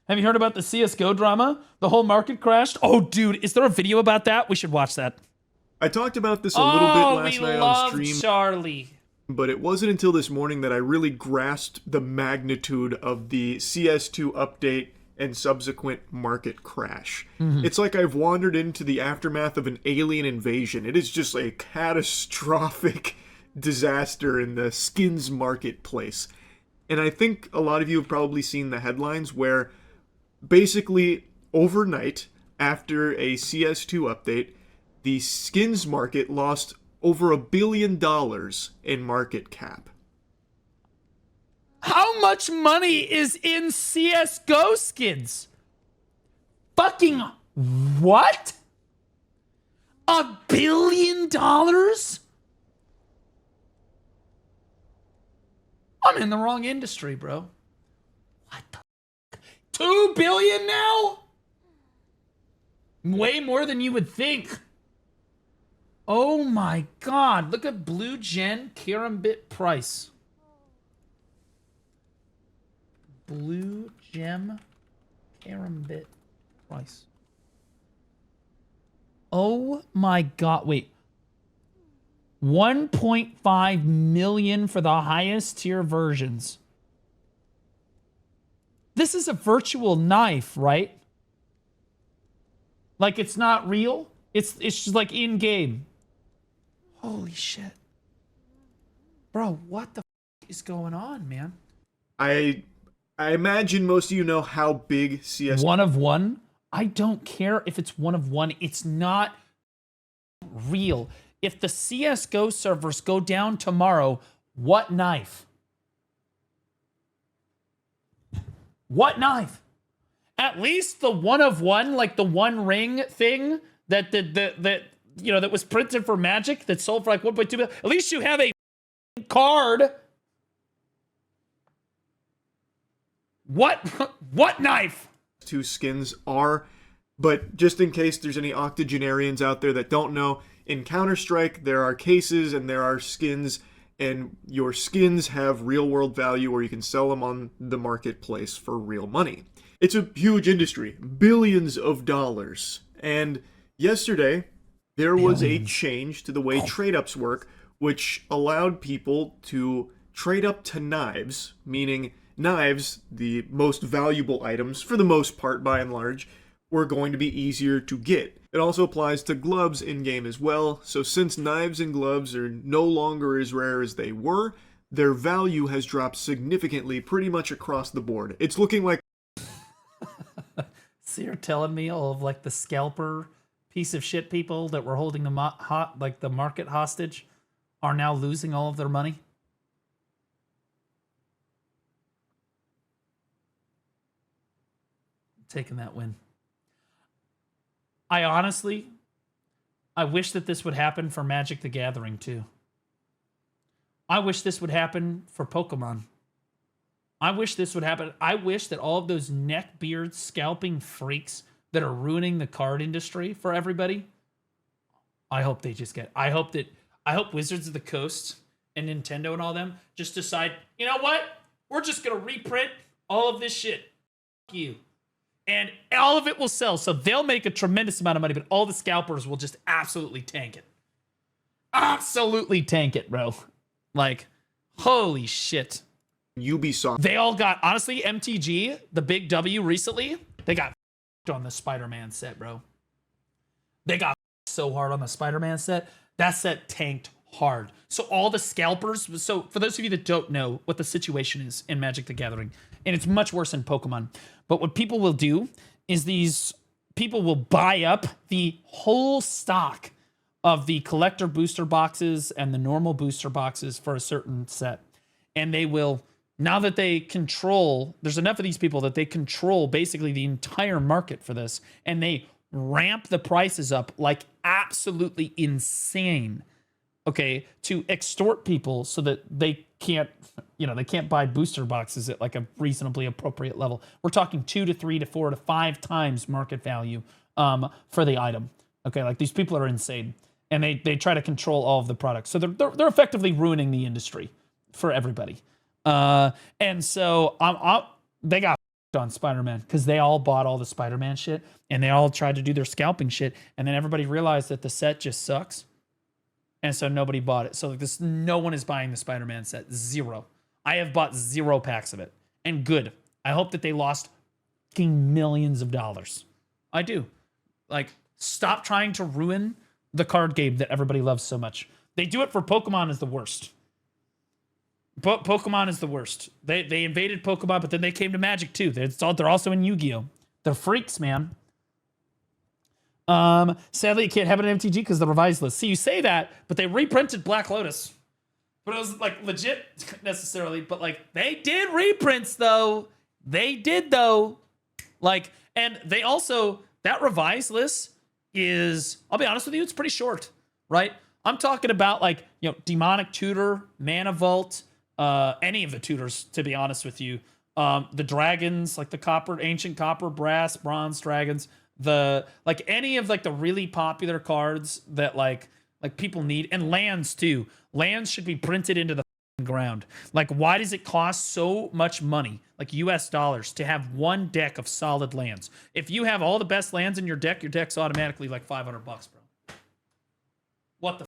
Have you heard about the CSGO drama? The whole market crashed? Oh, dude, is there a video about that? We should watch that. I talked about this a little bit last night on stream. Charlie. But it wasn't until this morning that I really grasped the magnitude of the CS2 update and subsequent market crash. It's like I've wandered into the aftermath of an alien invasion. It is just a catastrophic disaster in the skins marketplace. And I think a lot of you have probably seen the headlines where basically overnight after a CS2 update, the skins market lost over $1 billion in market cap. How much money is in CSGO skins? Fucking what? $1 billion? I'm in the wrong industry, bro. What the fuck? $2 billion now? Way more than you would think. Oh my god, look at Blue Gen Karambit price. Blue Gem Karambit price. Oh my god, wait. 1.5 million for the highest tier versions. This is a virtual knife, right? Like it's not real? It's just like in game. Holy shit. Bro, what the f is going on, man? I imagine most of you know how big CS... One of one? I don't care if it's one of one. It's not real. If the CSGO servers go down tomorrow, what knife? What knife? At least the one of one, like the one ring thing that you know, that was printed for Magic that sold for like 1.2 million. At least you have a card. What knife? Two skins are, but just in case there's any octogenarians out there that don't know, in Counter-Strike there are cases and there are skins, and your skins have real-world value where you can sell them on the marketplace for real money. It's a huge industry, billions of dollars, and yesterday there was a change to the way trade-ups work, which allowed people to trade up to knives, meaning knives, the most valuable items, for the most part by and large, were going to be easier to get. It also applies to gloves in-game as well, so since knives and gloves are no longer as rare as they were, their value has dropped significantly pretty much across the board. It's looking like... So you're telling me all of like the scalper piece of shit people that were holding the market hostage are now losing all of their money? Taking that win. I wish that this would happen for Magic the Gathering too. I wish this would happen for Pokemon. I wish this would happen. I wish that all of those neckbeard scalping freaks that are ruining the card industry for everybody, I hope they just get... I hope Wizards of the Coast and Nintendo and all them just decide, you know what? We're just going to reprint all of this shit. Fuck you. And all of it will sell, so they'll make a tremendous amount of money, but all the scalpers will just absolutely tank it. Absolutely tank it, bro. Like, holy shit. Ubisoft. They all got, honestly, MTG, the big W recently, they got on the Spider-Man set, bro. They got so hard on the Spider-Man set. That set tanked hard. So all the scalpers, so for those of you that don't know what the situation is in Magic the Gathering, and it's much worse in Pokemon, but what people will do is these people will buy up the whole stock of the collector booster boxes and the normal booster boxes for a certain set. And they will, now that they control, there's enough of these people that they control basically the entire market for this, and they ramp the prices up like absolutely insane, okay, to extort people so that they can't, you know, they can't buy booster boxes at like a reasonably appropriate level. We're talking 2 to 3 to 4 to 5 times market value for the item. Okay, like these people are insane, and they try to control all of the products. So they're effectively ruining the industry for everybody. And so they got on Spider-Man because they all bought all the Spider-Man shit and they all tried to do their scalping shit, and then everybody realized that the set just sucks, and so nobody bought it. So like this, no one is buying the Spider-Man set. Zero. I have bought 0 packs of it, and good. I hope that they lost fucking millions of dollars. I do. Like, stop trying to ruin the card game that everybody loves so much. They do it for Pokemon is the worst. Pokemon is the worst. They invaded Pokemon, but then they came to Magic too. They're also in Yu-Gi-Oh! They're freaks, man. Sadly, you can't have an MTG because the revised list. See, you say that, but they reprinted Black Lotus. But it was like legit necessarily, but like they did reprints though. They did though. Like, and they also, that revised list is, I'll be honest with you, it's pretty short, right? I'm talking about like, you know, Demonic Tutor, Mana Vault, any of the tutors, to be honest with you. The dragons, like the ancient copper, brass, bronze dragons, like any of like the really popular cards that like people need, and lands too. Lands should be printed into the ground. Like, why does it cost so much money, like US dollars, to have one deck of solid lands? If you have all the best lands in your deck's automatically like $500, bro. What the?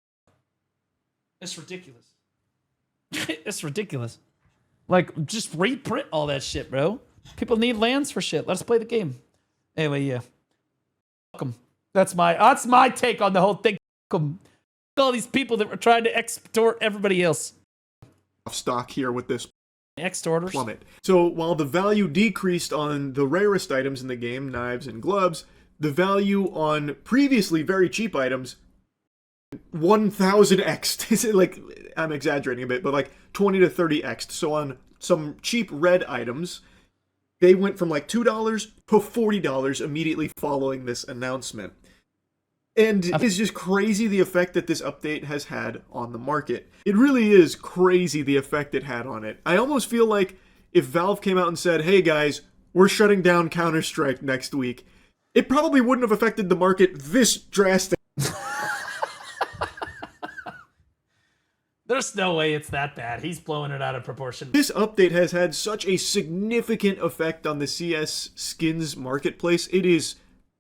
It's ridiculous. It's ridiculous. Like, just reprint all that shit, bro. People need lands for shit. Let's play the game. Anyway, yeah. Welcome. That's my take on the whole thing. Welcome. All these people that were trying to extort everybody else. Stock here with this extorters plummet. So while the value decreased on the rarest items in the game, knives and gloves, the value on previously very cheap items 1000x. Like, I'm exaggerating a bit, but like 20 to 30x. So on some cheap red items, they went from like $2 to $40 immediately following this announcement. And it's just crazy the effect that this update has had on the market. It really is crazy the effect it had on it. I almost feel like if Valve came out and said, hey guys, we're shutting down Counter-Strike next week, it probably wouldn't have affected the market this drastic. There's no way it's that bad. He's blowing it out of proportion. This update has had such a significant effect on the CS skins marketplace. It is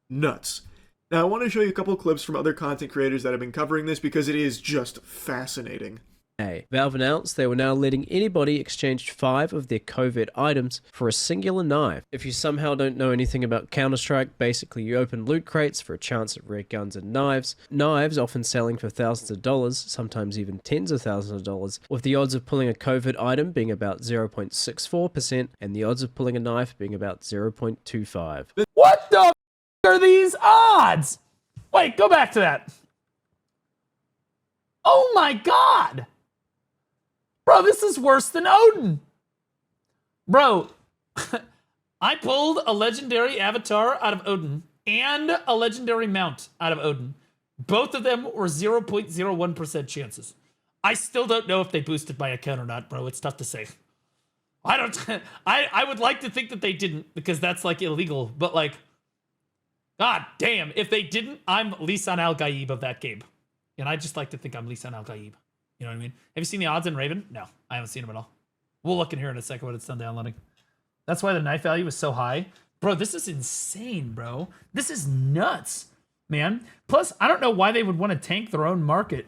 nuts. Now, I want to show you a couple clips from other content creators that have been covering this because it is just fascinating. Valve announced they were now letting anybody exchange 5 of their covert items for a singular knife. If you somehow don't know anything about Counter-Strike, basically you open loot crates for a chance at rare guns and knives. Knives often selling for thousands of dollars, sometimes even tens of thousands of dollars, with the odds of pulling a covert item being about 0.64% and the odds of pulling a knife being about 0.25. What the f are these odds? Wait, go back to that. Oh my god! Bro, this is worse than Odin. Bro, I pulled a legendary avatar out of Odin and a legendary mount out of Odin. Both of them were 0.01% chances. I still don't know if they boosted my account or not, bro. It's tough to say. I would like to think that they didn't, because that's like illegal, but like, god damn, if they didn't, I'm Lisan Al-Gaib of that game. And I just like to think I'm Lisan Al-Gaib. You know what I mean? Have you seen the odds in Raven? No, I haven't seen them at all. We'll look in here in a second when it's done downloading. That's why the knife value is so high. Bro, this is insane, bro. This is nuts, man. Plus, I don't know why they would want to tank their own market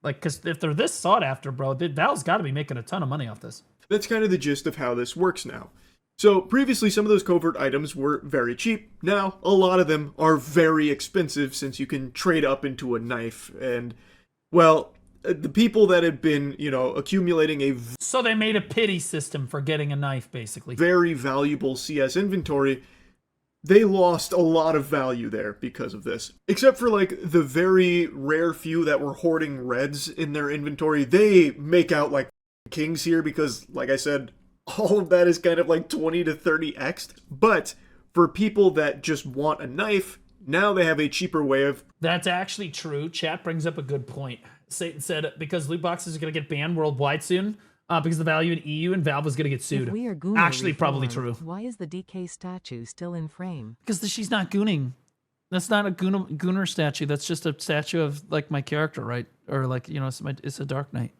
because if they're this sought after, bro, Valve's got to be making a ton of money off this. That's kind of the gist of how this works now. So previously, some of those covert items were very cheap. Now, a lot of them are very expensive since you can trade up into a knife. And, well, the people that have been, accumulating so they made a pity system for getting a knife, basically. Very valuable CS inventory. They lost a lot of value there because of this. Except for, like, the very rare few that were hoarding reds in their inventory. They make out like kings here because, like I said, all of that is kind of like 20 to 30x. But for people that just want a knife, now they have a cheaper way of... That's actually true. Chat brings up a good point. Satan said because loot boxes are going to get banned worldwide soon because the value in EU and Valve was going to get sued. Actually, probably true. Why is the DK statue still in frame? Because she's not gooning. That's not a gooner statue. That's just a statue of like my character, right? Or like, it's a Dark Knight.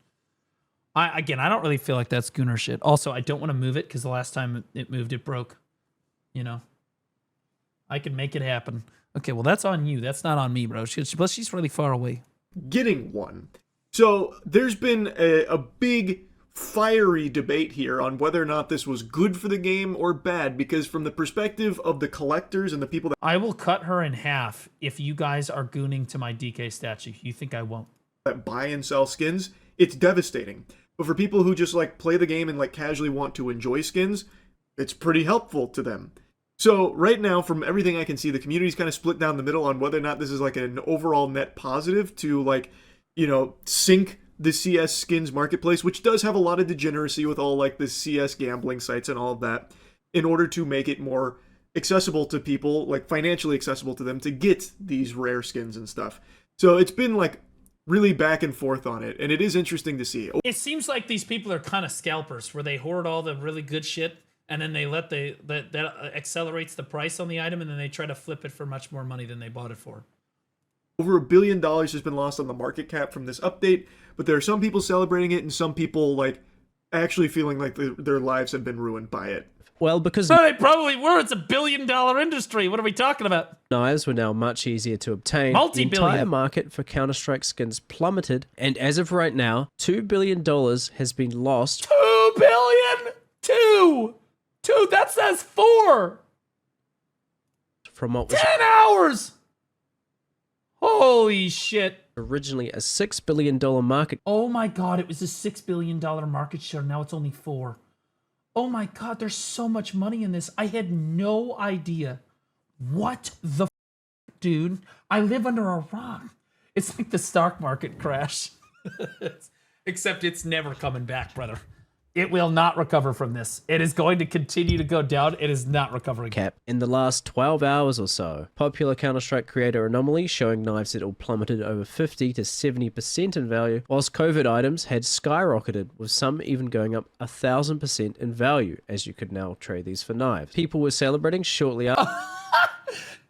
I don't really feel like that's gooner shit. Also, I don't want to move it because the last time it moved, it broke. You know, I can make it happen. Okay, well, that's on you. That's not on me, bro. Plus, she's really far away. Getting one. So there's been a big fiery debate here on whether or not this was good for the game or bad, because from the perspective of the collectors and the people I will cut her in half if you guys are gooning to my DK statue. You think I won't? that buy and sell skins, it's devastating. But for people who just like play the game and like casually want to enjoy skins, it's pretty helpful to them. So right now, from everything I can see, the community's kind of split down the middle on whether or not this is like an overall net positive to like, sync the CS skins marketplace, which does have a lot of degeneracy with all like the CS gambling sites and all of that, in order to make it more accessible to people, like financially accessible to them to get these rare skins and stuff. So it's been like really back and forth on it, and it is interesting to see. It seems like these people are kind of scalpers, where they hoard all the really good shit, and then they let that accelerates the price on the item, and then they try to flip it for much more money than they bought it for. Over $1 billion has been lost on the market cap from this update, but there are some people celebrating it and some people like actually feeling like their lives have been ruined by it. Well, because Well, they probably were. It's $1 billion industry. What are we talking about? knives were now much easier to obtain, the Multi-billion. entire market for Counter-Strike skins plummeted, and as of right now, $2 billion has been lost. 2 billion. Two. That says 4. From what was 10 hours. Holy shit. originally a $6 billion market. Oh my god, it was a $6 billion market share. Now it's only 4. Oh my god, there's so much money in this. I had no idea. What the dude? I live under a rock. It's like the stock market crash. Except it's never coming back, brother. It will not recover from this. It is going to continue to go down. It is not recovering. Cap in the last 12 hours or so. Popular Counter-Strike creator Anomaly showing knives that all plummeted over 50 to 70% in value, whilst COVID items had skyrocketed, with some even going up 1,000% in value, as you could now trade these for knives. People were celebrating shortly after.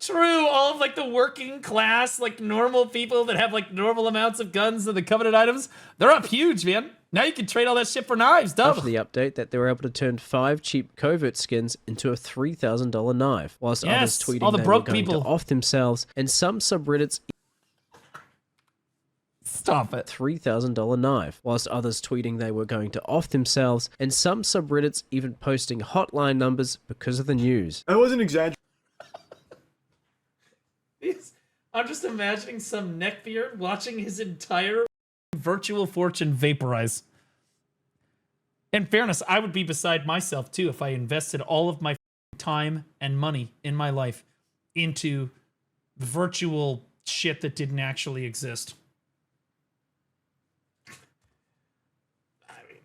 True, all of like the working class, like normal people that have like normal amounts of guns and the coveted items, they're up huge, man. Now you can trade all that shit for knives, After double. the update that they were able to turn 5 cheap covert skins into a $3,000 knife, whilst Yes, others tweeting all the they broke were going people. to off themselves, and some subreddits Stop it. $3,000 knife, whilst others tweeting they were going to off themselves, and some subreddits even posting hotline numbers because of the news. I wasn't exaggerating. I'm just imagining some neckbeard watching his entire virtual fortune vaporize. In fairness, I would be beside myself too if I invested all of my time and money in my life into virtual shit that didn't actually exist.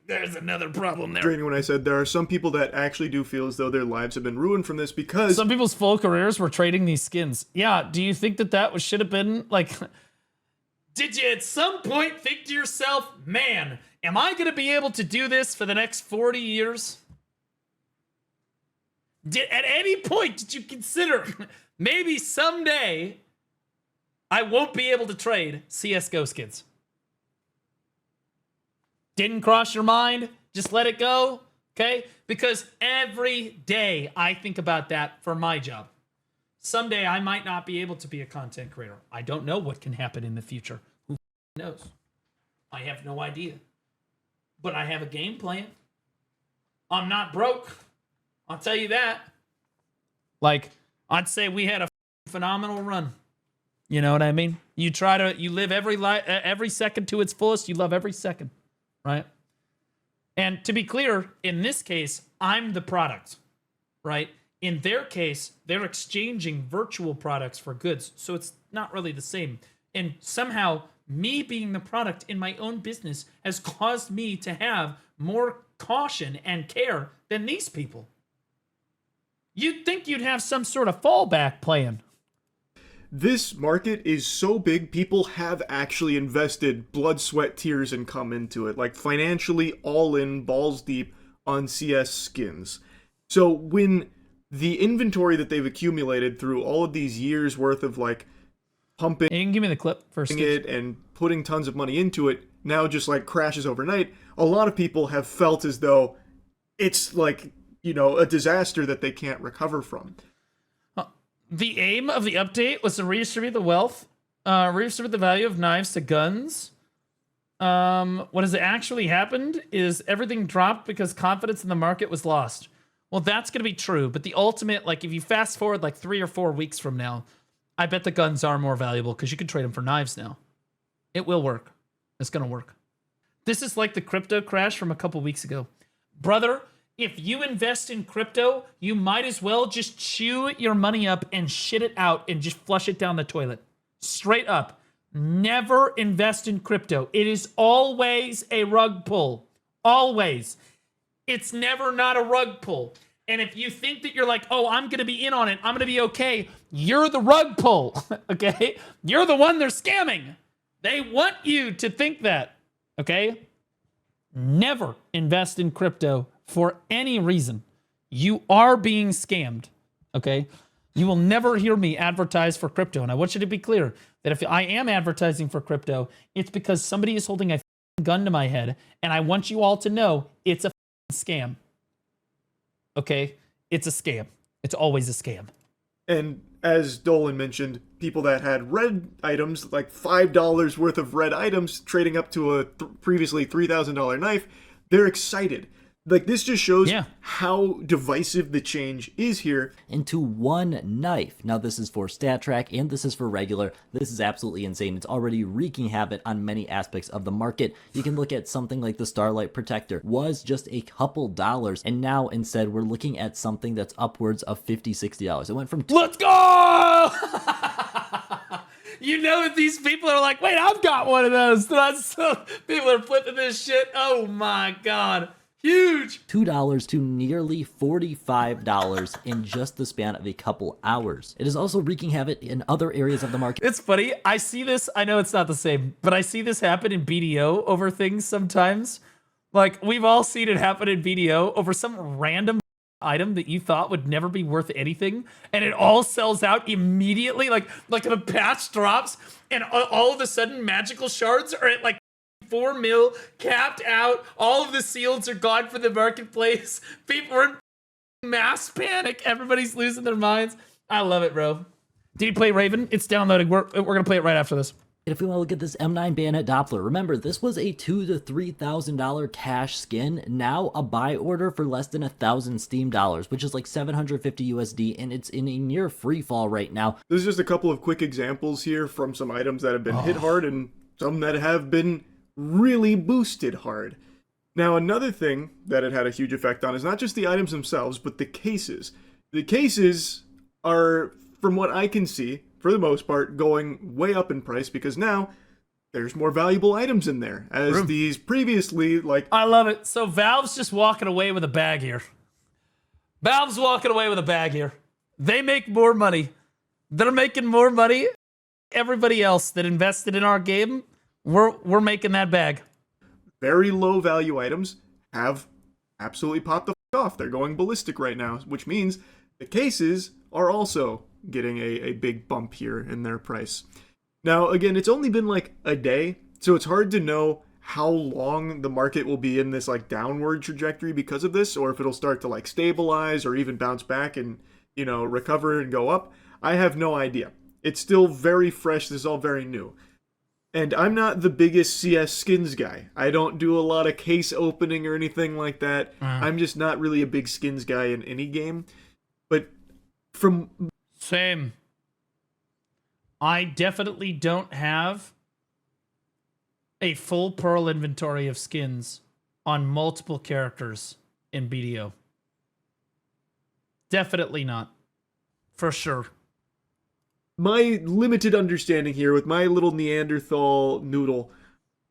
There's another problem there. When I said there are some people that actually do feel as though their lives have been ruined from this because Some people's full careers were trading these skins. Yeah, do you think that should have been like... Did you at some point think to yourself, man, am I going to be able to do this for the next 40 years? At any point did you consider maybe someday I won't be able to trade CSGO skins? Didn't cross your mind? Just let it go, okay? Because every day I think about that for my job. Someday I might not be able to be a content creator. I don't know what can happen in the future. Who knows? I have no idea. But I have a game plan. I'm not broke. I'll tell you that. Like, I'd say we had a phenomenal run. You know what I mean? You live every second to its fullest. You love every second. Right? And to be clear, in this case, I'm the product, right? In their case, they're exchanging virtual products for goods, so it's not really the same. And somehow, me being the product in my own business has caused me to have more caution and care than these people. You'd think you'd have some sort of fallback plan. this market is so big, people have actually invested blood, sweat, tears, and come into it. Like financially all in, balls deep on CS skins. So when the inventory that they've accumulated through all of these years worth of like pumping You can give me the clip first. it and putting tons of money into it now just like crashes overnight, a lot of people have felt as though it's like a disaster that they can't recover from. The aim of the update was to redistribute the wealth, redistribute the value of knives to guns. What has actually happened is everything dropped because confidence in the market was lost. Well, that's going to be true, but the ultimate, like, if you fast forward like 3 or 4 weeks from now, I bet the guns are more valuable because you can trade them for knives now. It will work. It's going to work. This is like the crypto crash from a couple weeks ago. Brother, if you invest in crypto, you might as well just chew your money up and shit it out and just flush it down the toilet. Straight up. Never invest in crypto. It is always a rug pull. Always. It's never not a rug pull. And if you think that you're like, oh, I'm going to be in on it, I'm going to be okay, you're the rug pull, okay? You're the one they're scamming. They want you to think that, okay? Never invest in crypto for any reason. You are being scammed, okay? You will never hear me advertise for crypto. And I want you to be clear that if I am advertising for crypto, it's because somebody is holding a gun to my head, and I want you all to know it's a scam. Okay? It's a scam. It's always a scam. And as Dolan mentioned, people that had red items, like $5 worth of red items, trading up to a previously $3,000 knife, they're excited. Like, this just shows how divisive the change is here. Into one knife. Now, this is for stat track and this is for regular. This is absolutely insane. It's already wreaking havoc on many aspects of the market. You can look at something like the Starlight Protector. Was just a couple dollars, and now instead we're looking at something that's upwards of $50, $60. It went from Let's go! You know that these people are like, wait, I've got one of those. People are flipping this shit. Oh my God. Huge. $2 to nearly $45 in just the span of a couple hours. It is also wreaking havoc in other areas of the market. It's funny. I see this. I know it's not the same, but I see this happen in BDO over things sometimes. Like, we've all seen it happen in BDO over some random item that you thought would never be worth anything, and it all sells out immediately. Like the patch drops, and all of a sudden magical shards are at like 4 mil, capped out. All of the seals are gone from the marketplace. People are in mass panic. Everybody's losing their minds. I love it, bro. Did you play Raven? It's downloading. We're gonna play it right after this. If we want to look at this M9 Bayonet Doppler, remember, this was a $2,000 to $3,000 cash skin. Now a buy order for less than 1,000 Steam dollars, which is like 750 USD, and it's in a near free fall right now. There's just a couple of quick examples here from some items that have been hit hard and some that have been really boosted hard. Now, another thing that it had a huge effect on is not just the items themselves, but the cases. The cases are, from what I can see, for the most part, going way up in price because now there's more valuable items in there. As these previously, like... I love it. So Valve's just walking away with a bag here. Valve's walking away with a bag here. They make more money. They're making more money. Everybody else that invested in our game, we're making that bag. Very low value items have absolutely popped the off. They're going ballistic right now, which means the cases are also getting a big bump here in their price. Now, again, it's only been like a day, so it's hard to know how long the market will be in this like downward trajectory because of this, or if it'll start to like stabilize or even bounce back and, recover and go up. I have no idea. It's still very fresh. This is all very new. And I'm not the biggest CS skins guy. I don't do a lot of case opening or anything like that. I'm just not really a big skins guy in any game. But from... Same. I definitely don't have a full Pearl inventory of skins on multiple characters in BDO. Definitely not. For sure. My limited understanding here with my little Neanderthal noodle,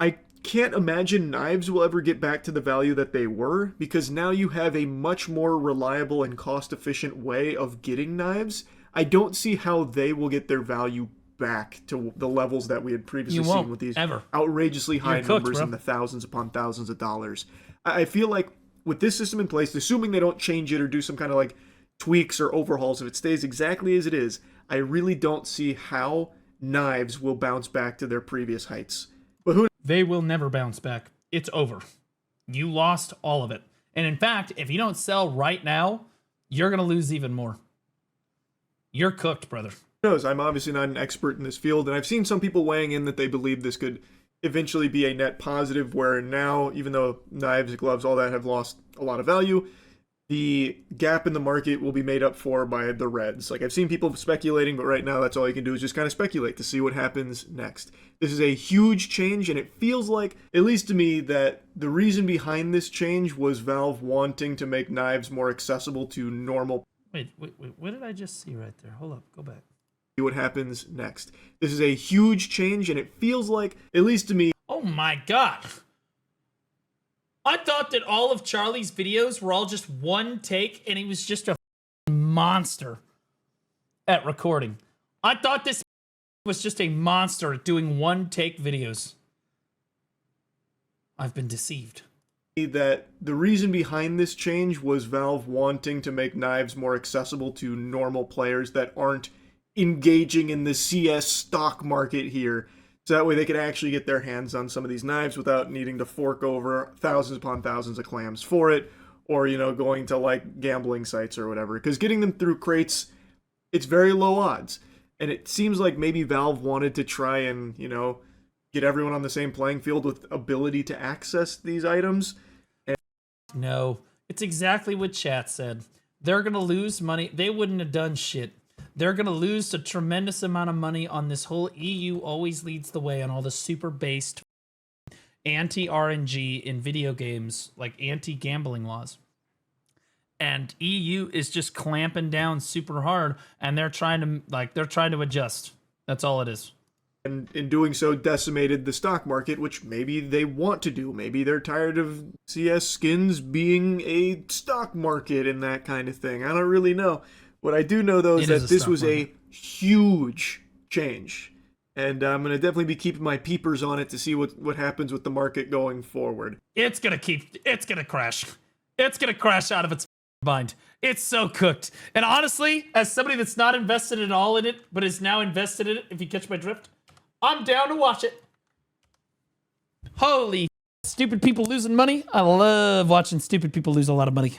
I can't imagine knives will ever get back to the value that they were, because now you have a much more reliable and cost-efficient way of getting knives. I don't see how they will get their value back to the levels that we had previously seen with these outrageously high numbers in the thousands upon thousands of dollars. I feel like with this system in place, assuming they don't change it or do some kind of like tweaks or overhauls, if it stays exactly as it is, I really don't see how knives will bounce back to their previous heights. But they will never bounce back. It's over. You lost all of it. And in fact, if you don't sell right now, you're going to lose even more. You're cooked, brother. Who knows? I'm obviously not an expert in this field, and I've seen some people weighing in that they believe this could eventually be a net positive, where now, even though knives, gloves, all that have lost a lot of value, the gap in the market will be made up for by the reds. Like, I've seen people speculating, but right now that's all you can do is just kind of speculate to see what happens next. This is a huge change, and it feels like, at least to me, that the reason behind this change was Valve wanting to make knives more accessible to normal. Wait, what did I just see right there? Hold up, go back. See what happens next. This is a huge change, and it feels like, at least to me, Oh my god. I thought that all of Charlie's videos were all just one take, and he was just a monster at recording. I thought this was just a monster at doing one take videos. I've been deceived. that the reason behind this change was Valve wanting to make knives more accessible to normal players that aren't engaging in the CS stock market here. So that way they could actually get their hands on some of these knives without needing to fork over thousands upon thousands of clams for it, or, you know, going to like gambling sites or whatever. Because getting them through crates, it's very low odds. And it seems like maybe Valve wanted to try and, you know, get everyone on the same playing field with ability to access these items. No, it's exactly what chat said. They're going to lose money. They wouldn't have done shit. They're going to lose a tremendous amount of money on this whole EU always leads the way on all the super based anti-RNG in video games, like anti-gambling laws. And EU is just clamping down super hard, and they're trying to adjust. That's all it is. And in doing so, decimated the stock market, which maybe they want to do. Maybe they're tired of CS skins being a stock market and that kind of thing. I don't really know. What I do know, though, is that this was a huge change. And I'm going to definitely be keeping my peepers on it to see what happens with the market going forward. It's going to crash. It's going to crash out of its mind. It's so cooked. And honestly, as somebody that's not invested at all in it, but is now invested in it, if you catch my drift, I'm down to watch it. Holy stupid people losing money. I love watching stupid people lose a lot of money.